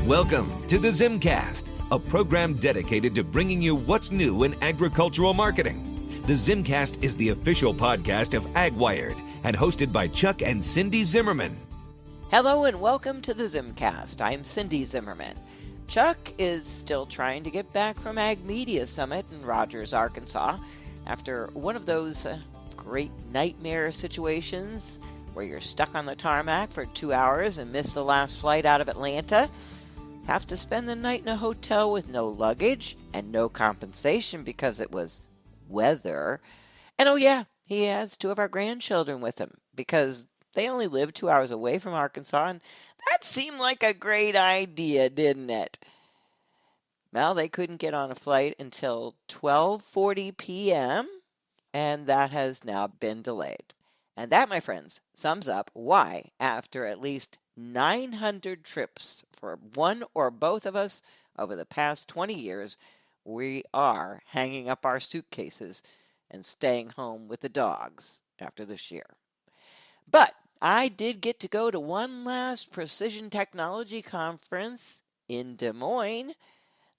Welcome to the ZimmCast, a program dedicated to bringing you what's new in agricultural marketing. The ZimmCast is the official podcast of AgWired and hosted by Chuck and Cindy Zimmerman. Hello and welcome to the ZimmCast. I'm Cindy Zimmerman. Chuck is still trying to get back from Ag Media Summit in Rogers, Arkansas, after one of those great nightmare situations where you're stuck on the tarmac for 2 hours and miss the last flight out of Atlanta, have to spend the night in a hotel with no luggage and no compensation because it was weather. And oh yeah, he has 2 of our grandchildren with him because they only live 2 hours away from Arkansas, and that seemed like a great idea, didn't it? Well, they couldn't get on a flight until 12:40 p.m., and that has now been delayed. And that, my friends, sums up why, after at least 900 trips for one or both of us over the past 20 years, we are hanging up our suitcases and staying home with the dogs after this year. But I did get to go to one last precision technology conference in Des Moines.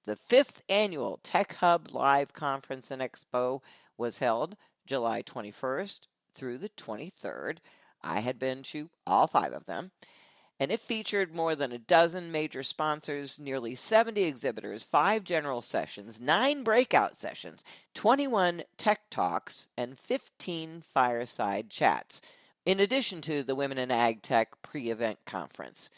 The 5th annual Tech Hub Live Conference and Expo was held July 21st through the 23rd. I had been to all 5 of them, and it featured more than a dozen major sponsors, nearly 70 exhibitors, 5 general sessions, 9 breakout sessions, 21 tech talks, and 15 fireside chats, in addition to the Women in Ag Tech pre-event conference.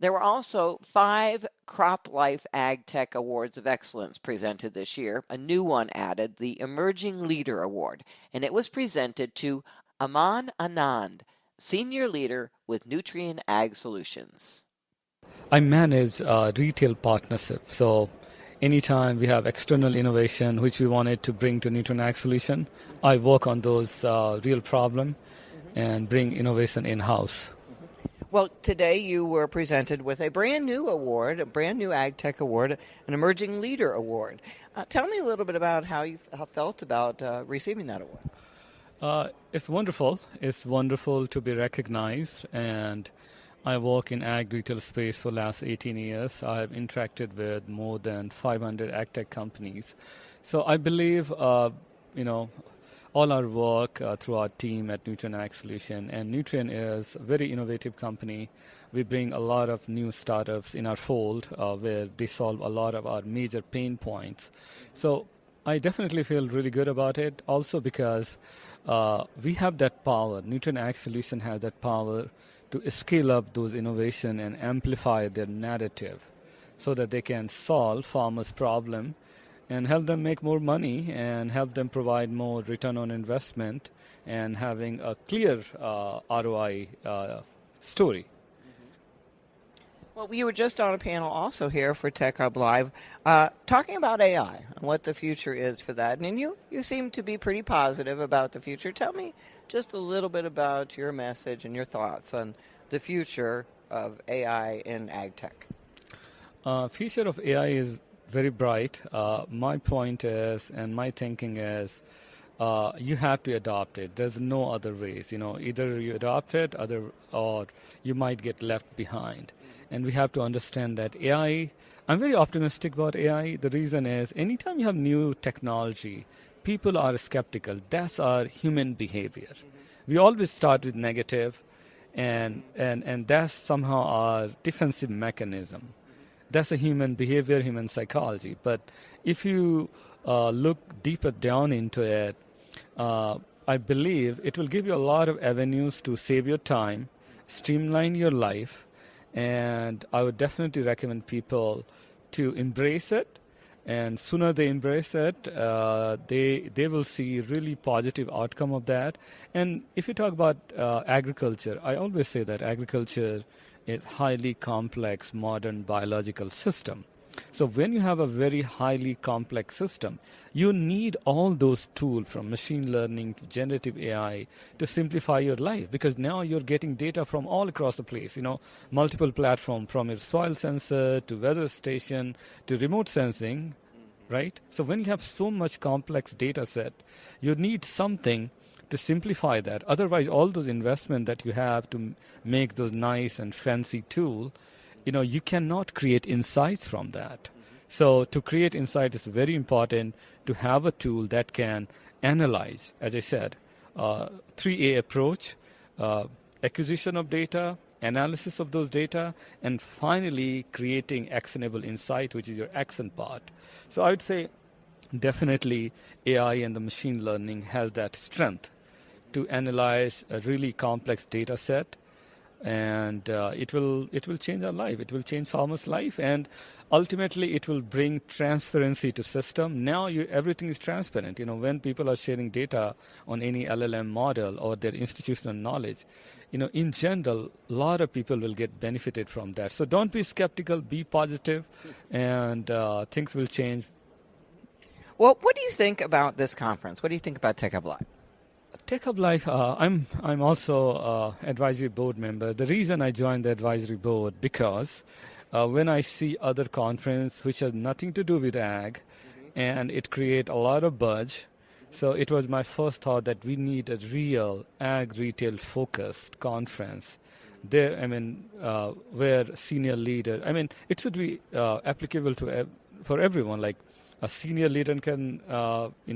There were also 5 Crop Life Ag Tech Awards of Excellence presented this year. A new one added, the Emerging Leader Award, and it was presented to Aman Anand, Senior Leader with Nutrien Ag Solutions. I manage retail partnership. So anytime we have external innovation which we wanted to bring to Nutrien Ag Solution, I work on those real problem and bring innovation in-house. Well, today you were presented with a brand new award, a brand new Ag Tech Award, an Emerging Leader Award. Tell me a little bit about how you felt about receiving that award. It's wonderful. It's wonderful to be recognized, and I work in ag retail space for the last 18 years. I've interacted with more than 500 ag tech companies. So I believe, all our work through our team at Nutrien Ag Solution, and Nutrien is a very innovative company. We bring a lot of new startups in our fold where they solve a lot of our major pain points. So I definitely feel really good about it, also because we have that power. Nutrien Ag Solution has that power to scale up those innovation and amplify their narrative so that they can solve farmers' problem and help them make more money and help them provide more return on investment and having a clear ROI story. Well, you were just on a panel also here for Tech Hub Live talking about AI and what the future is for that. And you seem to be pretty positive about the future. Tell me just a little bit about your message and your thoughts on the future of AI in ag tech. Future of AI is very bright. My point is, and my thinking is, you have to adopt it. There's no other ways. Either you adopt it, or you might get left behind. And we have to understand that AI. I'm very optimistic about AI. The reason is, anytime you have new technology, people are skeptical. That's our human behavior. We always start with negative, and that's somehow our defensive mechanism. That's a human behavior, human psychology. But if you look deeper down into it, I believe it will give you a lot of avenues to save your time, streamline your life, and I would definitely recommend people to embrace it. And sooner they embrace it, they will see really positive outcome of that. And if you talk about agriculture, I always say that agriculture is highly complex modern biological system. So when you have a very highly complex system, you need all those tools from machine learning to generative AI to simplify your life, because now you're getting data from all across the place, multiple platforms, from your soil sensor to weather station to remote sensing, right? So when you have so much complex data set, you need something to simplify that. Otherwise, all those investment that you have to make those nice and fancy tool you cannot create insights from that. So to create insight, it's very important to have a tool that can analyze, as I said, 3A approach, acquisition of data, analysis of those data, and finally creating actionable insight, which is your action part. So I would say definitely AI and the machine learning has that strength to analyze a really complex data set, and it will change our life. It will change farmers' life, and ultimately it will bring transparency to system. Now everything is transparent. When people are sharing data on any LLM model or their institutional knowledge, in general, a lot of people will get benefited from that. So don't be skeptical, be positive, and things will change. Well, what do you think about this conference? What do you think about Tech Hub Live? Tech Hub Live, I'm also advisory board member. The reason I joined the advisory board because when I see other conference which has nothing to do with ag, and it create a lot of buzz, so it was my first thought that we need a real ag retail focused conference. There, where senior leader, it should be applicable to for everyone. Like a senior leader can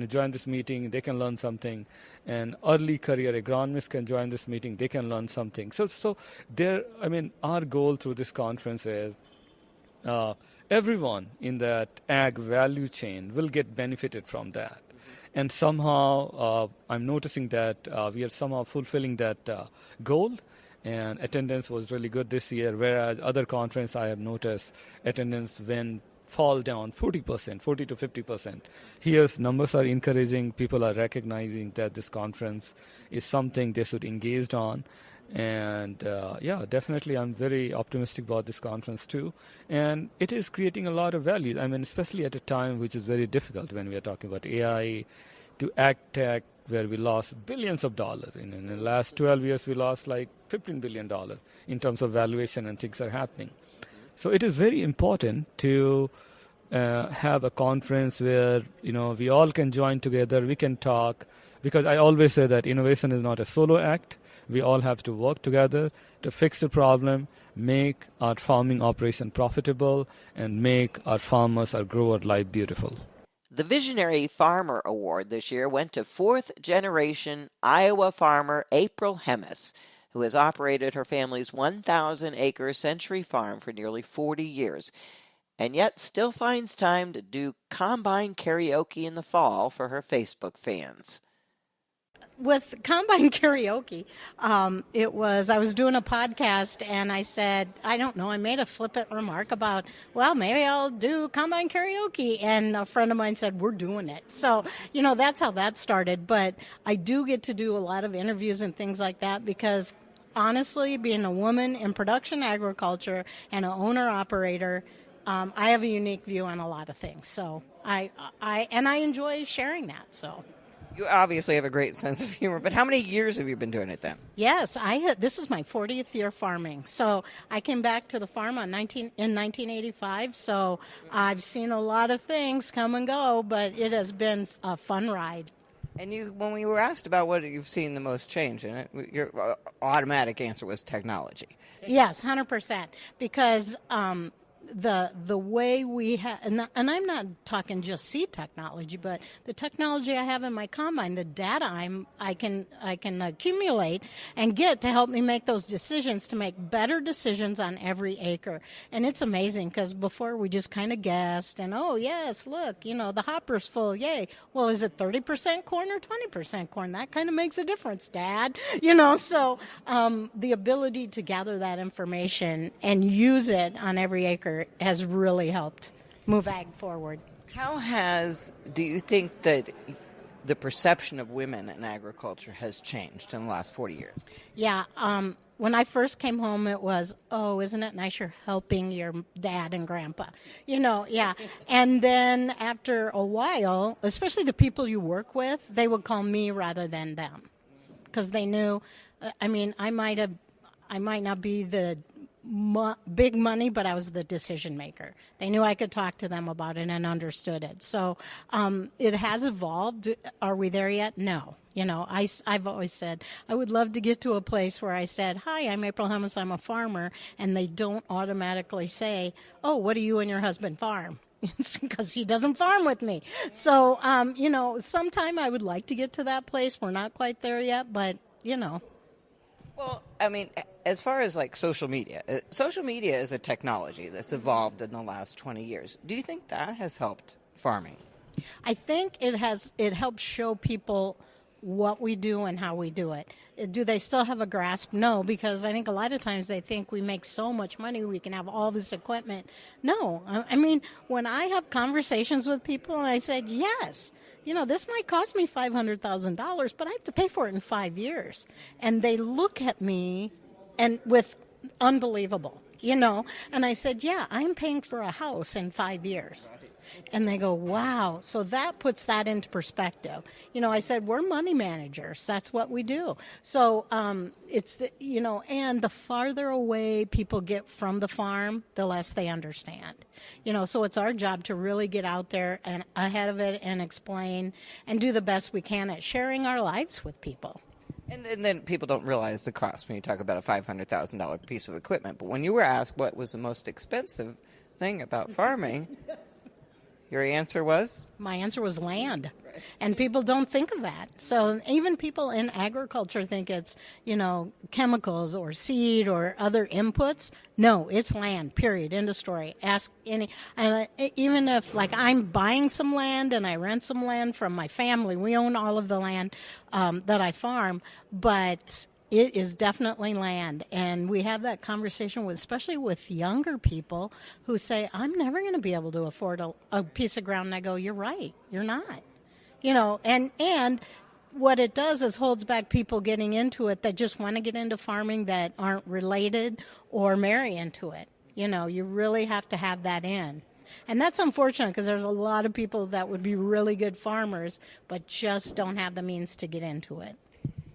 join this meeting, they can learn something. An early career agronomist can join this meeting, they can learn something. So there, our goal through this conference is everyone in that ag value chain will get benefited from that. And somehow I'm noticing that we are somehow fulfilling that goal. And attendance was really good this year, whereas other conference I have noticed attendance fall down 40%, 40 to 50%. Here's numbers are encouraging. People are recognizing that this conference is something they should engage on. And definitely I'm very optimistic about this conference too. And it is creating a lot of value. Especially at a time which is very difficult when we are talking about AI to ag tech, where we lost billions of dollars. In the last 12 years, we lost like $15 billion in terms of valuation, and things are happening. So it is very important to have a conference where, we all can join together, we can talk, because I always say that innovation is not a solo act. We all have to work together to fix the problem, make our farming operation profitable, and make our farmers, our grower life beautiful. The Visionary Farmer Award this year went to fourth-generation Iowa farmer April Hemis, who has operated her family's 1,000-acre Century Farm for nearly 40 years, and yet still finds time to do combine karaoke in the fall for her Facebook fans. With combine karaoke, I was doing a podcast and I said, I don't know, I made a flippant remark about, well, maybe I'll do combine karaoke. And a friend of mine said, we're doing it. So, that's how that started. But I do get to do a lot of interviews and things like that because honestly, being a woman in production agriculture and an owner-operator, I have a unique view on a lot of things. So I enjoy sharing that, so. You obviously have a great sense of humor, but how many years have you been doing it then? Yes, this is my 40th year farming. So I came back to the farm in 1985, so I've seen a lot of things come and go, but it has been a fun ride. And when we were asked about what you've seen the most change in it, your automatic answer was technology. Yes, 100%, because the way we have, and I'm not talking just seed technology, but the technology I have in my combine, the data I can accumulate and get to help me make those decisions, to make better decisions on every acre. And it's amazing because before we just kind of guessed and, oh yes, look, the hopper's full, yay. Well, is it 30% corn or 20% corn? That kind of makes a difference, Dad. So the ability to gather that information and use it on every acre has really helped move ag forward. How do you think that the perception of women in agriculture has changed in the last 40 years? Yeah, when I first came home, it was, oh, isn't it nice you're helping your dad and grandpa? Yeah. And then after a while, especially the people you work with, they would call me rather than them because they knew, I might not be the big money, but I was the decision maker. They knew I could talk to them about it and understood it. So it has evolved. Are we there yet? No. You know, I've always said I would love to get to a place where I said, "Hi, I'm April Hummus. I'm a farmer," and they don't automatically say, "Oh, what do you and your husband farm?" It's because he doesn't farm with me. So, you know, sometime I would like to get to that place. We're not quite there yet, but, you know. Well, I mean, as far as like social media is a technology that's evolved in the last 20 years. Do you think that has helped farming? I think it helps show people what we do and how we do it. Do they still have a grasp? No, because I think a lot of times they think we make so much money we can have all this equipment. No, I mean, when I have conversations with people and I said, yes, you know, this might cost me $500,000, but I have to pay for it in 5 years. And they look at me and with unbelievable, you know, and I said, yeah, I'm paying for a house in 5 years. And they go, wow. So that puts that into perspective. You know, I said, we're money managers. That's what we do. So it's, you know, and the farther away people get from the farm, the less they understand. You know, so it's our job to really get out there and ahead of it and explain and do the best we can at sharing our lives with people. And then people don't realize the cost when you talk about a $500,000 piece of equipment. But when you were asked what was the most expensive thing about farming, your answer was? My answer was land. And people don't think of that. So even people in agriculture think it's, you know, chemicals or seed or other inputs. No, it's land, period, end of story. Ask any, and even if, like, I'm buying some land and I rent some land from my family, we own all of the land that I farm, but it is definitely land. And we have that conversation with, especially with younger people who say, I'm never going to be able to afford a piece of ground. And I go, you're right. You're not. You know, and what it does is holds back people getting into it that just want to get into farming that aren't related or marry into it. You know, you really have to have that in. And that's unfortunate because there's a lot of people that would be really good farmers but just don't have the means to get into it.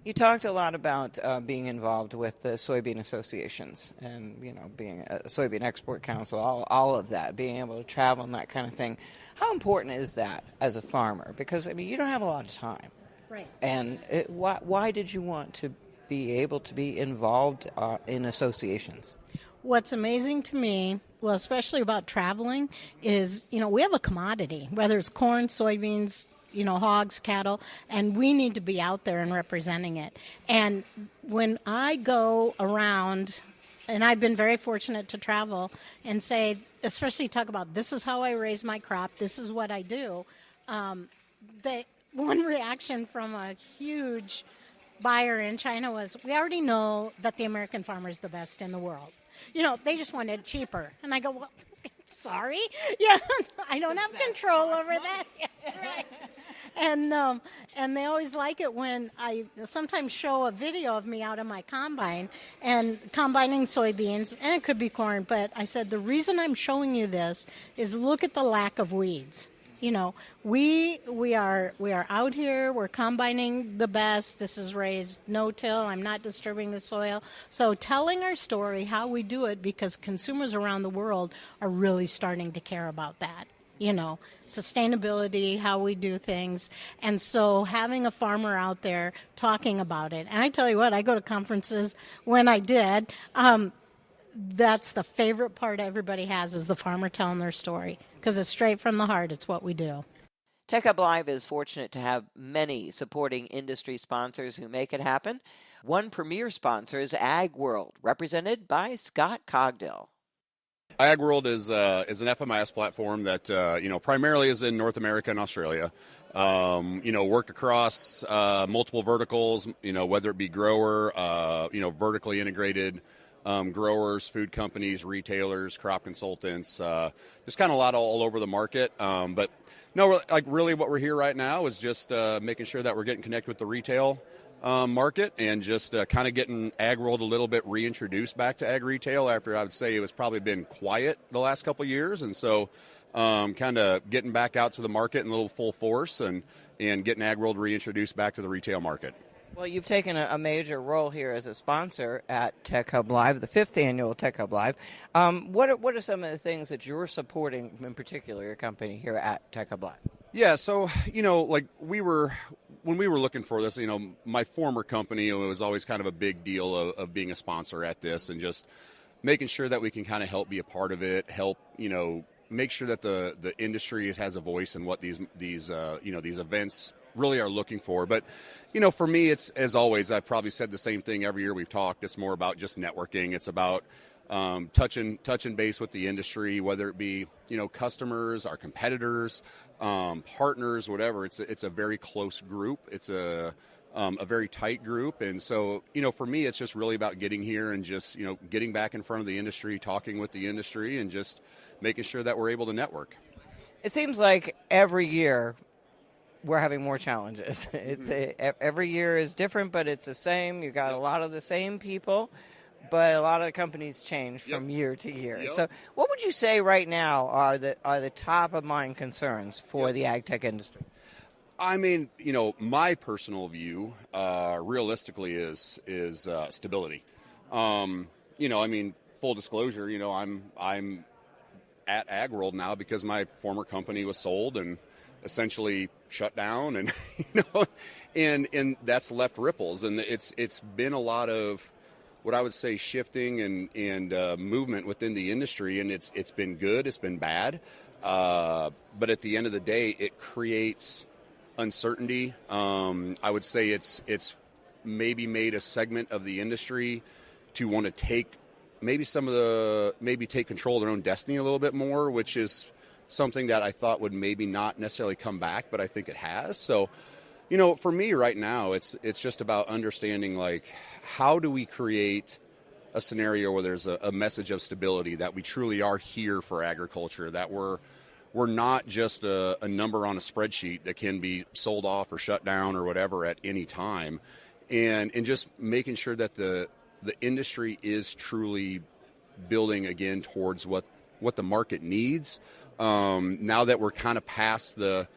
You talked a lot about being involved with the soybean associations and, you know, being a soybean export council, all of that, being able to travel and that kind of thing. How important is that as a farmer? Because, I mean, you don't have a lot of time. Right. And why did you want to be able to be involved in associations? What's amazing to me, well, especially about traveling, is, you know, we have a commodity, whether it's corn, soybeans, you know, hogs, cattle, and we need to be out there and representing it. And when I go around, and I've been very fortunate to travel and say, especially talk about this is how I raise my crop, this is what I do, the one reaction from a huge buyer in China was, we already know that the American farmer is the best in the world. You know, they just want it cheaper. And I go, well, sorry? Yeah, I don't have control over that. That's right. And they always like it when I sometimes show a video of me out in my combine and combining soybeans, and it could be corn, but I said the reason I'm showing you this is look at the lack of weeds. You know, we are out here, we're combining the best. This is raised no-till. I'm not disturbing the soil. So telling our story, how we do it, because consumers around the world are really starting to care about that. You know, sustainability, how we do things. And so having a farmer out there talking about it. And I tell you what, I go to conferences when I did. That's the favorite part everybody has is the farmer telling their story because it's straight from the heart. It's what we do. Tech Up Live is fortunate to have many supporting industry sponsors who make it happen. One premier sponsor is Ag World, represented by Scott Cogdill. Ag World is an FMIS platform that primarily is in North America and Australia. Worked across multiple verticals. Whether it be grower, vertically integrated growers, food companies, retailers, crop consultants. Just kind of a lot all over the market. But no, like really, what we're here right now is just making sure that we're getting connected with the retail market and just kind of getting Ag World a little bit reintroduced back to ag retail after I would say it was probably been quiet the last couple of years. And so kind of getting back out to the market in a little full force and getting Ag World reintroduced back to the retail market. Well, you've taken a major role here as a sponsor at Tech Hub Live, the 5th annual Tech Hub Live. What are some of the things that you're supporting, in particular, your company here at Tech Hub Live? Yeah, so, like when we were looking for this, my former company, it was always kind of a big deal of being a sponsor at this and just making sure that we can kind of help be a part of it, help, make sure that the industry has a voice in what these events really are looking for. But, for me, it's, as always, I've probably said the same thing every year we've talked. It's more about just networking. It's about touching base with the industry, whether it be, customers, our competitors, partners, whatever. It's a very close group. It's a very tight group. And so, for me, it's just really about getting here and just, getting back in front of the industry, talking with the industry, and just making sure that we're able to network. It seems like every year we're having more challenges. Every year is different, but it's the same. You got a lot of the same people, but a lot of the companies change from year to year. Yep. So what would you say right now are the top of mind concerns for the ag tech industry? I mean, my personal view, realistically, is stability. Full disclosure, I'm at AgWorld now because my former company was sold and essentially shut down, and and that's left ripples, and it's been a lot of what I would say shifting and movement within the industry, and it's been good, it's been bad, but at the end of the day, it creates uncertainty. I would say it's maybe made a segment of the industry to want to take take control of their own destiny a little bit more, which is something that I thought would maybe not necessarily come back, but I think it has. So, for me right now, it's just about understanding, like, how do we create a scenario where there's a message of stability, that we truly are here for agriculture, that we're not just a number on a spreadsheet that can be sold off or shut down or whatever at any time, and just making sure that the industry is truly building again towards what the market needs. Now that we're kind of past the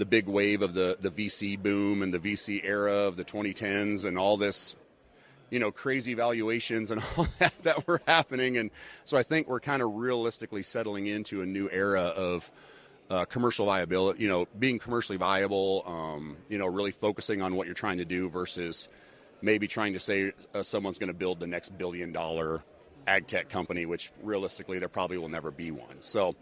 big wave of the VC boom and the VC era of the 2010s and all this, crazy valuations and all that were happening. And so I think we're kind of realistically settling into a new era of commercial viability, being commercially viable, really focusing on what you're trying to do versus maybe trying to say someone's going to build the next $1 billion ag tech company, which realistically there probably will never be one. So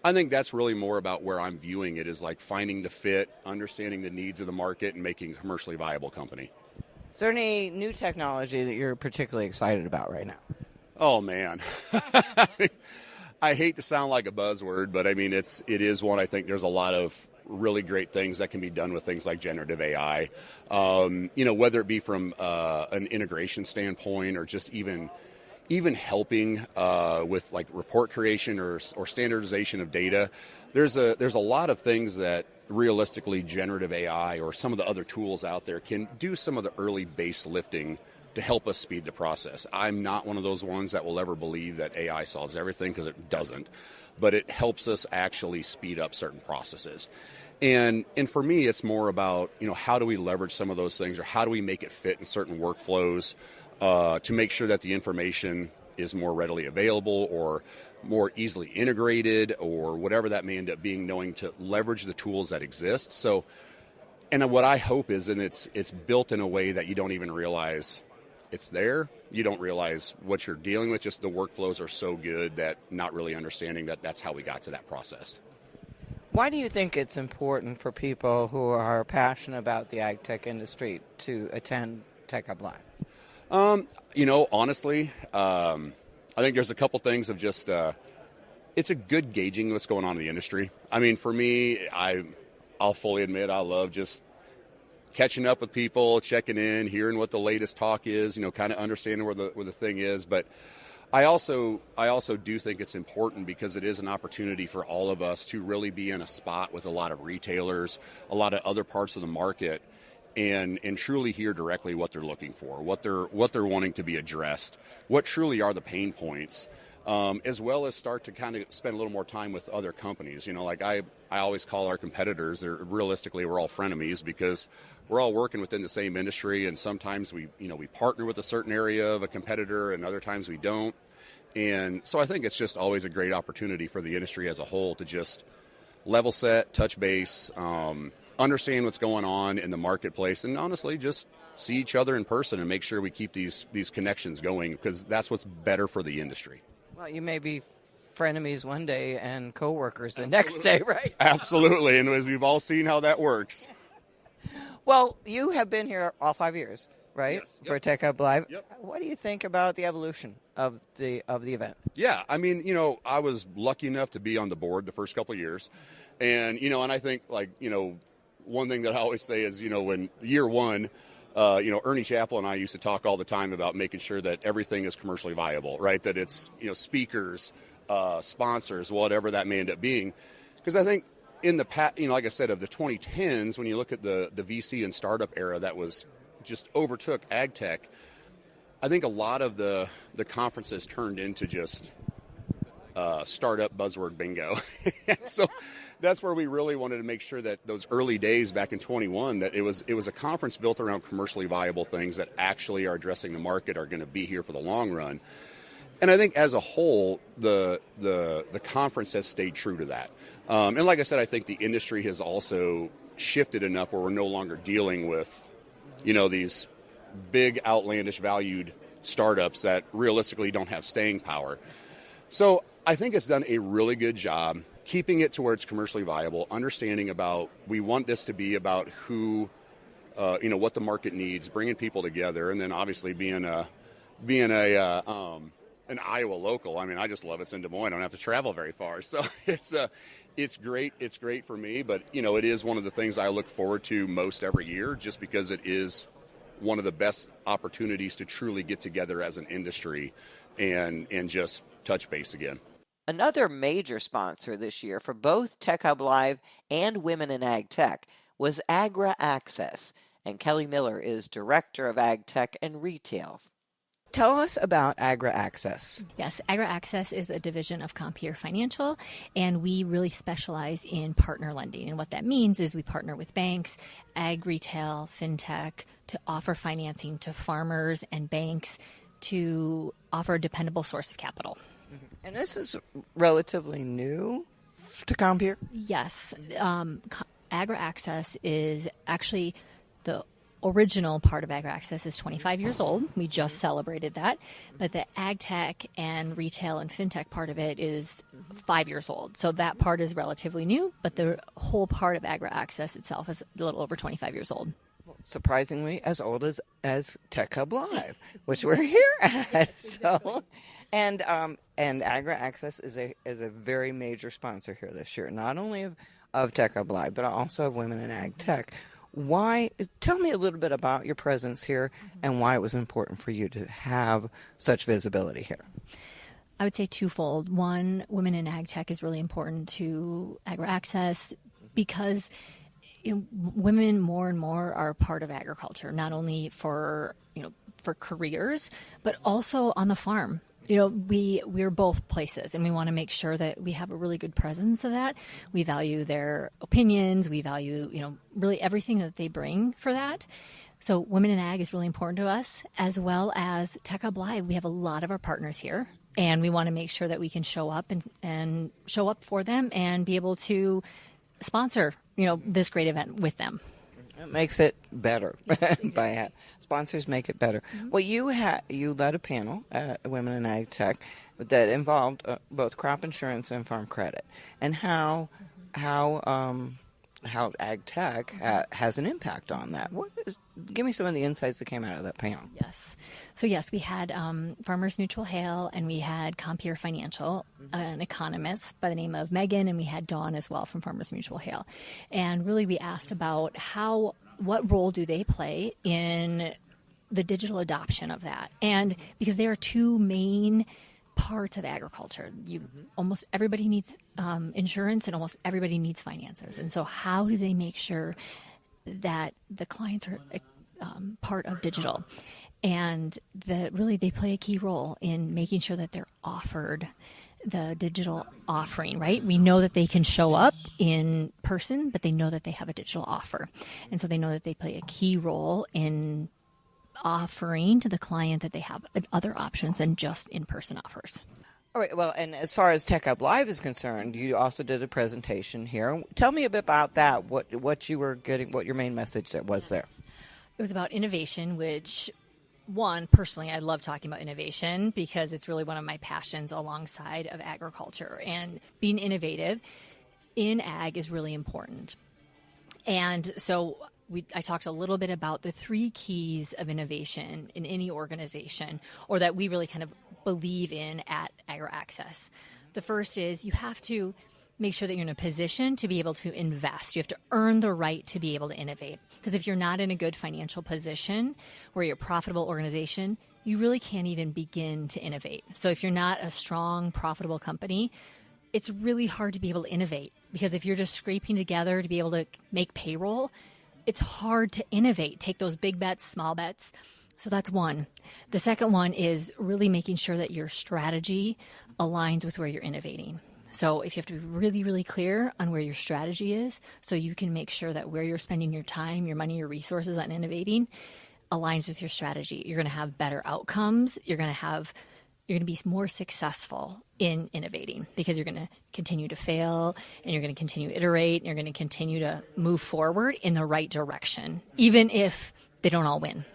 I think that's really more about where I'm viewing it, is like finding the fit, understanding the needs of the market, and making a commercially viable company. Is there any new technology that you're particularly excited about right now? Oh, man. I hate to sound like a buzzword, but it is one. I think there's a lot of really great things that can be done with things like generative AI, whether it be from an integration standpoint or just even helping with like report creation or standardization of data. There's a lot of things that realistically generative AI or some of the other tools out there can do some of the early base lifting to help us speed the process. I'm not one of those ones that will ever believe that AI solves everything, because it doesn't, but it helps us actually speed up certain processes. And for me, it's more about, how do we leverage some of those things, or how do we make it fit in certain workflows to make sure that the information is more readily available or more easily integrated, or whatever that may end up being, knowing to leverage the tools that exist. So, and what I hope is, and it's built in a way that you don't even realize it's there. You don't realize what you're dealing with. Just the workflows are so good that not really understanding that that's how we got to that process. Why do you think it's important for people who are passionate about the ag tech industry to attend Tech Hub Live? Honestly, I think there's a couple things of just, it's a good gauging what's going on in the industry. I mean, for me, I'll fully admit I love just catching up with people, checking in, hearing what the latest talk is, kind of understanding where the thing is. But I also do think it's important because it is an opportunity for all of us to really be in a spot with a lot of retailers, a lot of other parts of the market, and truly hear directly what they're looking for, what they're wanting to be addressed, what truly are the pain points. as well as start to kind of spend a little more time with other companies. Like I always call our competitors, realistically, we're all frenemies because we're all working within the same industry, and sometimes we partner with a certain area of a competitor, and other times we don't. And so I think it's just always a great opportunity for the industry as a whole to just level set, touch base, understand what's going on in the marketplace, and honestly just see each other in person and make sure we keep these connections going, because that's what's better for the industry. Well, you may be frenemies one day and coworkers the next day, right? Absolutely, and as we've all seen how that works. Well, you have been here all 5 years, right? Yes. Yep. For Tech Hub Live. Yep. What do you think about the evolution of the event? Yeah, I mean, I was lucky enough to be on the board the first couple of years, and and I think one thing that I always say is when year one, Ernie Chappell and I used to talk all the time about making sure that everything is commercially viable, right? That it's speakers, sponsors, whatever that may end up being, because I think in the past, like I said, of the 2010s, when you look at the VC and startup era that was just overtook ag tech, I think a lot of the conferences turned into just startup buzzword bingo. So that's where we really wanted to make sure that those early days back in 21, that it was a conference built around commercially viable things that actually are addressing the market, are going to be here for the long run. And I think as a whole, the conference has stayed true to that. And like I said, I think the industry has also shifted enough where we're no longer dealing with, these big, outlandish valued startups that realistically don't have staying power. So I think it's done a really good job keeping it to where it's commercially viable, understanding about, we want this to be about who, what the market needs, bringing people together, and then obviously being an Iowa local. I mean, I just love it's in Des Moines. I don't have to travel very far. So it's great. It's great for me, but it is one of the things I look forward to most every year, just because it is one of the best opportunities to truly get together as an industry and just touch base again. Another major sponsor this year for both Tech Hub Live and Women in Ag Tech was Agra Access, and Kelly Miller is Director of Ag Tech and Retail. Tell us about Agra Access. Yes, Agra Access is a division of Compeer Financial, and we really specialize in partner lending. And what that means is we partner with banks, ag retail, fintech, to offer financing to farmers and banks to offer a dependable source of capital. And this is relatively new to Compeer? Yes. Agra Access is actually the original part of Agra Access is 25 years old. We just celebrated that. But the ag tech and retail and fintech part of it is 5 years old. So that part is relatively new, but the whole part of Agra Access itself is a little over 25 years old. Surprisingly, as old as Tech Hub Live, which we're here at. So, and Agra Access is a very major sponsor here this year, not only of Tech Hub Live, but also of Women in Ag Tech. Why? Tell me a little bit about your presence here and why it was important for you to have such visibility here. I would say twofold. One, Women in Ag Tech is really important to Agra Access because women more and more are part of agriculture, not only for careers, but also on the farm. We're both places, and we want to make sure that we have a really good presence of that. We value their opinions. We value, really everything that they bring for that. So Women in Ag is really important to us, as well as Tech Hub Live. We have a lot of our partners here, and we want to make sure that we can show up and show up for them and be able to sponsor, this great event with them. It makes it better. Sponsors make it better. Mm-hmm. Well, you led a panel at Women in Ag Tech that involved both crop insurance and farm credit, and how Ag Tech has an impact on that. Give me some of the insights that came out of that panel. Yes. So yes, we had Farmers Mutual Hail, and we had Compeer Financial, an economist by the name of Megan, and we had Dawn as well from Farmers Mutual Hail. And really we asked about what role do they play in the digital adoption of that? And because there are two main parts of agriculture. Almost everybody needs insurance, and almost everybody needs finances. And so how do they make sure that the clients are part of digital? And really they play a key role in making sure that they're offered the digital offering, right? We know that they can show up in person, but they know that they have a digital offer. And so they know that they play a key role in offering to the client that they have other options than just in-person offers. All right. Well, and as far as Tech Hub Live is concerned, you also did a presentation here. Tell me a bit about that. What you were getting, what your main message was there. It was about innovation, which, one, personally, I love talking about innovation because it's really one of my passions alongside of agriculture. And being innovative in ag is really important. And so I talked a little bit about the 3 keys of innovation in any organization, or that we really kind of believe in at AgriAccess. The first is you have to make sure that you're in a position to be able to invest. You have to earn the right to be able to innovate. Because if you're not in a good financial position where you're a profitable organization, you really can't even begin to innovate. So if you're not a strong, profitable company, it's really hard to be able to innovate. Because if you're just scraping together to be able to make payroll, it's hard to innovate. Take those big bets, small bets. So that's one. The second one is really making sure that your strategy aligns with where you're innovating. So if you have to be really, really clear on where your strategy is, so you can make sure that where you're spending your time, your money, your resources on innovating aligns with your strategy. You're going to have better outcomes. You're going to be more successful in innovating because you're going to continue to fail and you're going to continue to iterate and you're going to continue to move forward in the right direction, even if they don't all win.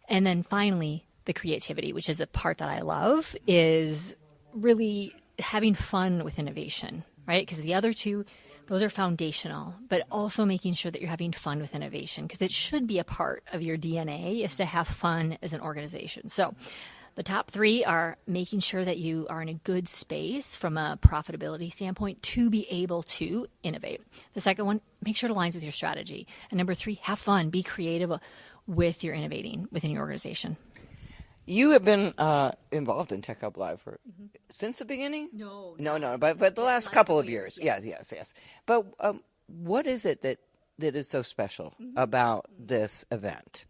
And then finally, the creativity, which is a part that I love, is really having fun with innovation, right? Because the other two, those are foundational, but also making sure that you're having fun with innovation because it should be a part of your DNA is to have fun as an organization. So the top 3 are making sure that you are in a good space from a profitability standpoint to be able to innovate. The second one, make sure it aligns with your strategy. And number 3, have fun, be creative with your innovating within your organization. You have been involved in Tech Hub Live since the beginning? No, but the last couple of years. Yes. But what is it that is so special about this event?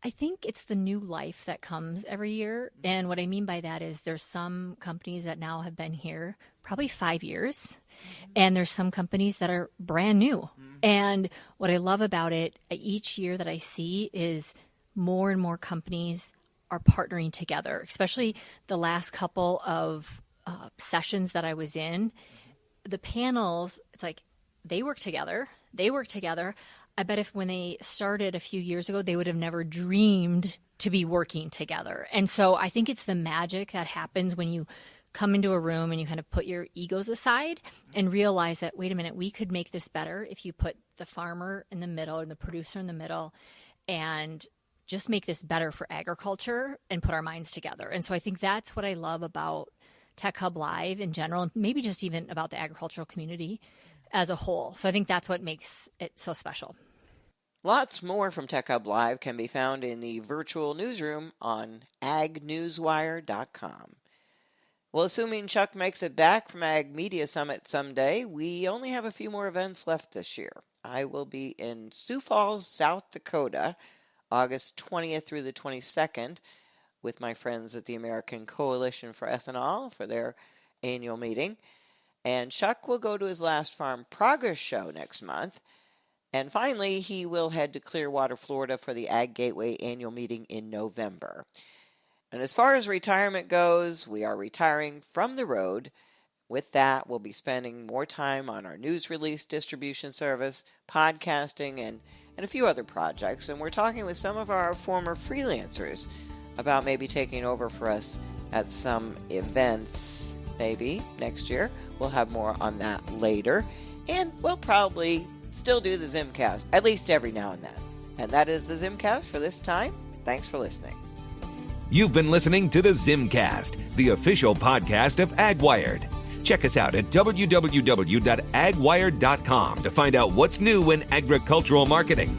I think it's the new life that comes every year. And what I mean by that is there's some companies that now have been here probably 5 years. And there's some companies that are brand new. And what I love about it each year that I see is more and more companies are partnering together, especially the last couple of sessions that I was in. The panels, it's like they work together. I bet if when they started a few years ago, they would have never dreamed to be working together. And so I think it's the magic that happens when you come into a room and you kind of put your egos aside and realize that, wait a minute, we could make this better if you put the farmer in the middle and the producer in the middle and just make this better for agriculture and put our minds together. And so I think that's what I love about Tech Hub Live in general, and maybe just even about the agricultural community as a whole. So I think that's what makes it so special. Lots more from Tech Hub Live can be found in the virtual newsroom on agnewswire.com. Well, assuming Chuck makes it back from Ag Media Summit someday, we only have a few more events left this year. I will be in Sioux Falls, South Dakota, August 20th through the 22nd, with my friends at the American Coalition for Ethanol for their annual meeting. And Chuck will go to his last Farm Progress show next month. And finally, he will head to Clearwater, Florida for the Ag Gateway annual meeting in November. And as far as retirement goes, we are retiring from the road. With that, we'll be spending more time on our news release distribution service, podcasting, and a few other projects. And we're talking with some of our former freelancers about maybe taking over for us at some events, maybe next year. We'll have more on that later. And we'll probably still do the ZimmCast, at least every now and then. And that is the ZimmCast for this time. Thanks for listening. You've been listening to the ZimmCast, the official podcast of AgWired. Check us out at www.agwired.com to find out what's new in agricultural marketing.